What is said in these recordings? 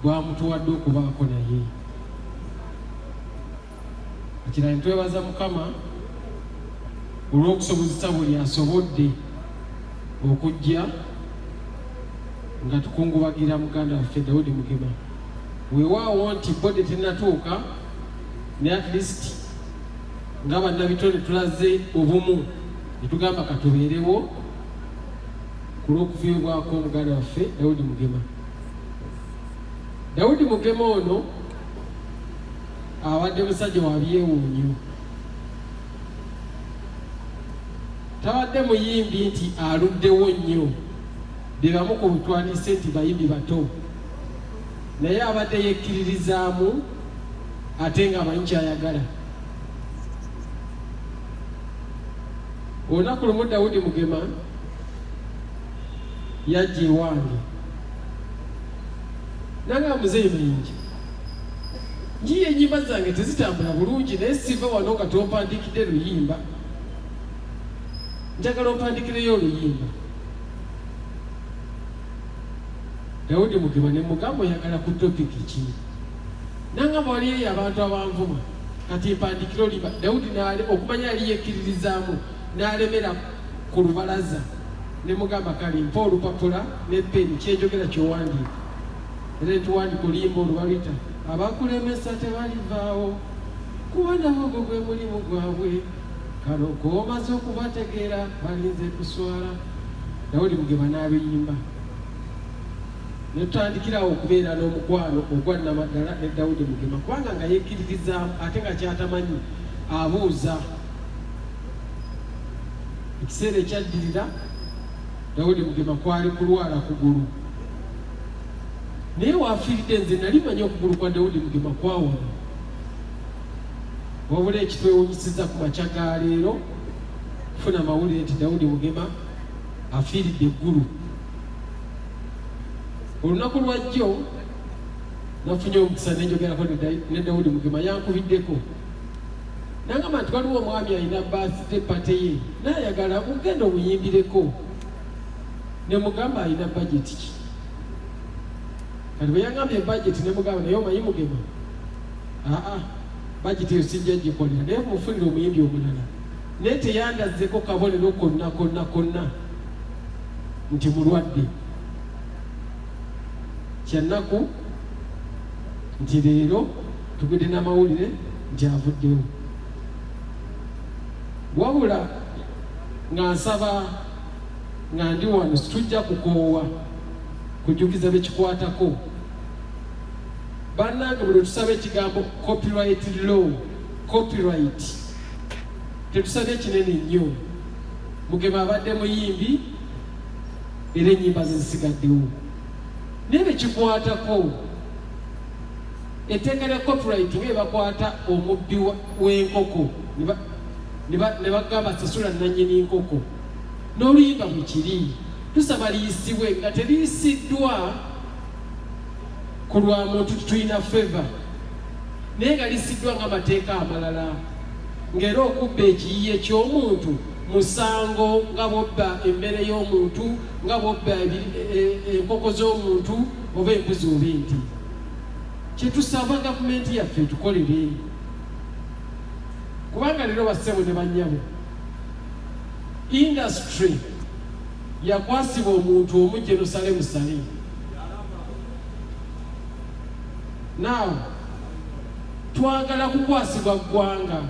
gwamutuwadde okubaako naye. Ekirala ntwebaza Mukama olw'okusobozesa buli asobodde okujja nga tukungubagira muganda waffe Daudi Mugema. Weewaawo nti bode tennatuuka ne at least nga bannabitone tulaze obumu ne tugamba katubeerewo ku lw'okufiibwako muganda waffe Daudi Mugema. Daudi Mugema ono abadde musajja wa byewuunyo. Tabadde muyimbi nti aluddewo nnyo, be bamu ku butwandise nti bayimbi bato, naye abadde yekkiririzaamu ate nga amanyi kyayagala. Olunaku lumu Daudi Mugema yajja ewange nanga muzeeyi mayingi, njiye ennyimba zange tezitambula bulungi, naye siva wano nga tompandikidde luyimba, njagala ompandikireyo oluyimba. Daudi Mugema ne mugamba oyagala ku topiki ki? Nangamba wali eyo abantu abanvuma kati mpandikire oluyimba. Daudi okumanya yali yekkiririzaamu n'alemera ku lubalaza, ne mugamba kale mpa olupapula ne peni kyenjogera kyowandiika, era tuwandika oluyimba olubaluyita abakulemesa tebalivaawo kuba nabo gwe gwe mulimu gwabwe kano koomaze okubategeera balinze kuswala. Daudi Mugema n'abiyimba, ne tutandikirawo okubeera n'omukwano ogwa Namaddala ne Daudi Mugema, kubanga nga yekkiririzaamu ate nga kyatamanyi abuuza. Ekiseera ekyaddirira Daudi Mugema kwali kulwala kugulu, naye waafiiridde nze nali manyi okugulu kwa Daudi Mugema kwawona, wabula ekitwewunyisiza ku makya ga leero kufuna amawulire nti Daudi Mugema afiiridde eggulu. Olunaku lwajjo nafunye omukisa nenjogerako ne Daudi Mugema, yankubiddeko nangamba nti waliwo omwami alina birthday party ye naayagala mugenda omuyimbireko, ne mugamba alina budget ki. Kati bwe yangambye budget ne mugamba naye omanyi Mugema, budget eyo sijja gikolera, naye kumufunira omuyimbi omulala. Naye teyandazzeko kabonero konna nti mulwadde. Kyannaku nti leero tugudde n'amawulire nti avuddewo, wabula nga nsaba nga ndi wano situjja kukoowa kujjukiza bekikwatako. Bannange buli tusaba ekigambo copyright law, copyright tetusabye kinene nnyo. Mugema abadde muyimbi era ennyimba ze zisigaddewo, naye bekikwatako etteeka lya copyright nga bakwata omubbi w'enkoko ne bagamba sasula nannyini nkoko, n'oluyimba bwe kiri tusaba liyisibwe nga teriyisiddwa ku lwa muntu tulina favor, naye nga lisiddwa ng'amateeka amalala, ng'era okubba ekiyiye ky'omuntu musango, nga bw'obba emmere y'omuntu, nga bw'obba enkoko z'omuntu oba embuzi oba enti. Kyetusaba gavumenti yaffe tukolere, kubanga leero bassebo ne bannyabo industry yakwasibwa omuntu omu Jerusalemu sale. Now twagala kukwasibwa ggwanga.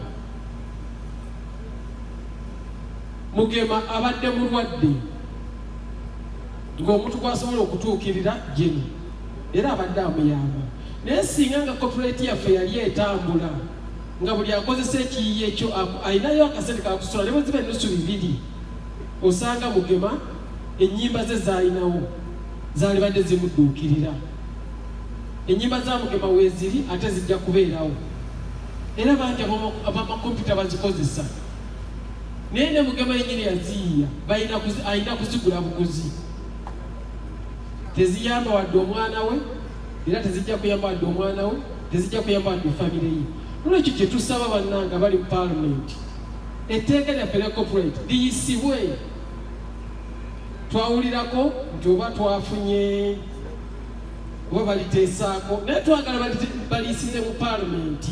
Mugema abadde mulwadde ng'omuntu gwasobola okutuukirira jeni era abadde amuyamba, naye singa nga copyright yaffe yali etambula nga buli akozesa ekiyiye ekyo ayinayo akasente kakusula, ne bwe ziba ennusu 2 osanga Mugema ennyimba ze zaalinawo zaali badde zimudduukirira. Ennyimba za Mugema weeziri ate zijja kubeerawo, era bangi abamakompyuta bazikozesa, naye ne Mugema yennyini yaziyiya ayina kuzigula buguzi. Teziyamba wadde omwana we, era tezijja kuyamba wadde omwana we, tezijja kuyamba wadde famire ye. Nolwekyo kye tusaba bannanga bali mu Parliament, etteeka lyaffe lya copyright liyisibwe. Twawulirako nti oba twafunye oba baliteesaako naye twagala balisize mu paalamenti.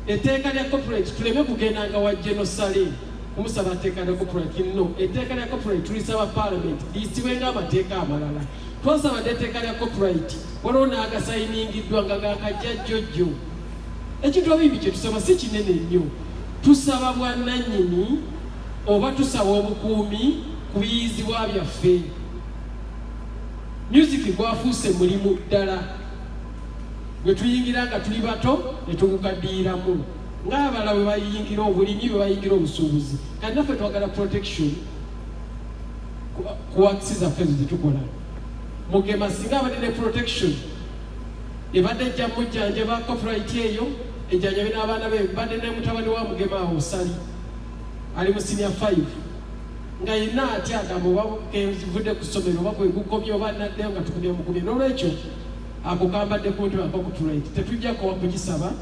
Etteeka lya corporate tuleme kugendanga wa Genosale kumusaba etteeka lya corporate no. Etteeka lya corporate tulisaba paalamenti liyisibwenga amateeka amalala. Twasaba etteeka lya corporate waliwo n'agasayiningiddwa nga gakajjajjojjo. Ekintu abibi kye tusaba si kinene nnyo. Tusaba bwannannyini oba tusaba obukuumi ku biyizibwa byaffe. Music gwafuuse mulimu ddala bwe tuyingira nga tuli bato ne tugukaddiiramu ng'abala bwe bayingira obulimi bwe bayingira obusuubuzi. Kati naffe twagala protection ku wakisi zaffe zetukola. Mugema singa abadde ne protection ebadde ejja mujjanjaba corporate eyo ejjanjabe n'abaana be badde ne mutabani wa Mugema awo Sali ali mu senior 5 nga yenna atya agamba oba kevudde ku ssomero oba kwe gukomye oba naddeyo nga tukumye mukubye. N'olwekyo ako kambadde ku ntebe ako corporate tetujja kugisaba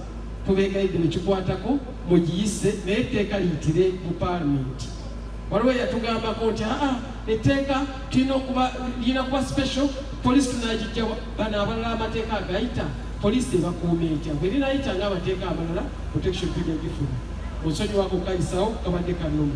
tubeegayidde ne kikwatako mugiyise naye etteeka liyitire mu paalamenti. Waliwo yatugambako nti etteeka lirina kuba special poliisi tunagijja bano abalala amateeka agayita poliisi ebakuuma etya bwe linayita ng'amateeka amalala protection tujja gifuna. Onsonyiwako kayisawo kabadde kanuma.